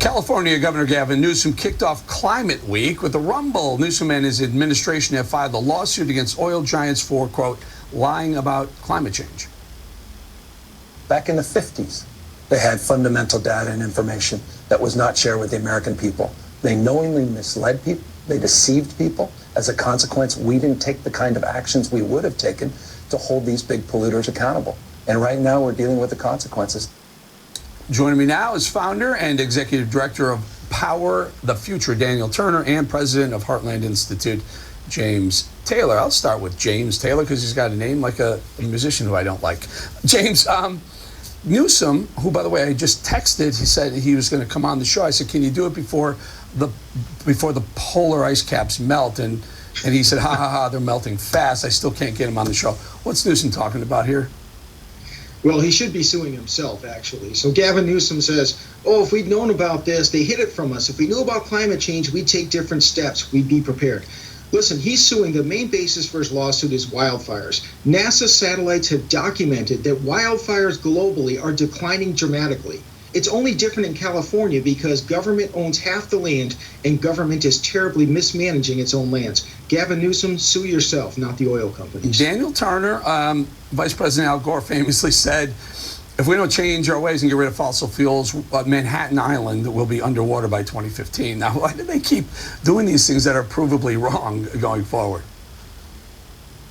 California Governor Gavin Newsom kicked off Climate Week with a rumble. Newsom and his administration have filed a lawsuit against oil giants for, quote, lying about climate change. Back in the 50s, they had fundamental data and information that was not shared with the American people. They knowingly misled people. They deceived people. As a consequence, we didn't take the kind of actions we would have taken to hold these big polluters accountable. And right now, we're dealing with the consequences. Joining me now is founder and executive director of Power the Future, Daniel Turner, and president of Heartland Institute, James Taylor. I'll start with James Taylor because he's got a name like a musician who I don't like. James, Newsom, who, by the way, I just texted, he said he was going to come on the show. I said, can you do it before the polar ice caps melt? And he said, ha, ha, ha, they're melting fast. I still can't get him on the show. What's Newsom talking about here? Well, he should be suing himself, actually. So Gavin Newsom says, oh, if we'd known about this, they hid it from us. If we knew about climate change, we'd take different steps. We'd be prepared. Listen, he's suing. The main basis for his lawsuit is wildfires. NASA satellites have documented that wildfires globally are declining dramatically. It's only different in California because government owns half the land and government is terribly mismanaging its own lands. Gavin Newsom, sue yourself, not the oil companies. Daniel Turner, Vice President Al Gore famously said, if we don't change our ways and get rid of fossil fuels, Manhattan Island will be underwater by 2015. Now, why do they keep doing these things that are provably wrong going forward?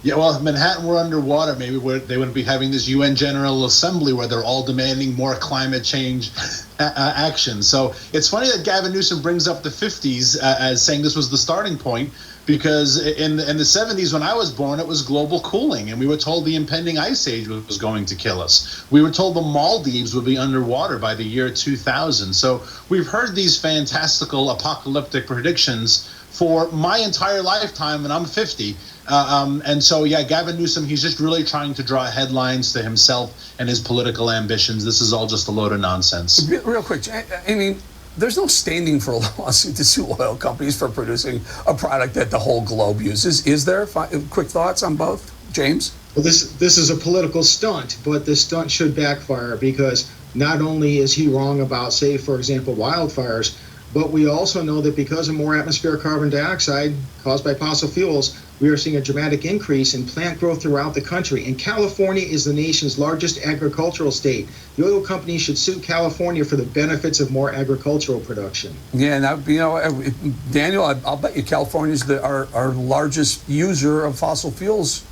Yeah, well, if Manhattan were underwater, maybe they wouldn't be having this UN General Assembly where they're all demanding more climate change action. So it's funny that Gavin Newsom brings up the 50s as saying this was the starting point, because in the 70s when I was born, it was global cooling, and we were told the impending ice age was going to kill us. We were told the Maldives would be underwater by the year 2000. So we've heard these fantastical apocalyptic predictions for my entire lifetime, and I'm 50. And so, yeah, Gavin Newsom, he's just really trying to draw headlines to himself and his political ambitions. This is all just a load of nonsense. Real quick, I mean, there's no standing for a lawsuit to sue oil companies for producing a product that the whole globe uses. Is there? Quick thoughts on both? James? Well, this is a political stunt, but the stunt should backfire because not only is he wrong about, say, for example, wildfires, but we also know that because of more atmospheric carbon dioxide caused by fossil fuels, we are seeing a dramatic increase in plant growth throughout the country. And California is the nation's largest agricultural state. The oil companies should sue California for the benefits of more agricultural production. Yeah, now, Daniel, I'll bet you California is our largest user of fossil fuels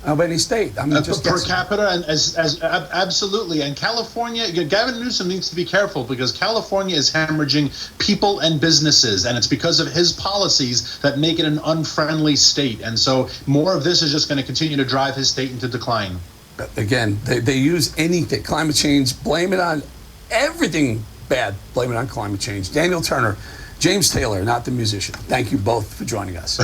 of any state. I mean, just per capita, and as absolutely. And California, Gavin Newsom needs to be careful because California is hemorrhaging people and businesses, and it's because of his policies that make it an unfriendly state. And so more of this is just going to continue to drive his state into decline. Again, they use anything, climate change, blame it on everything bad, blame it on climate change. Daniel Turner, James Taylor, not the musician. Thank you both for joining us.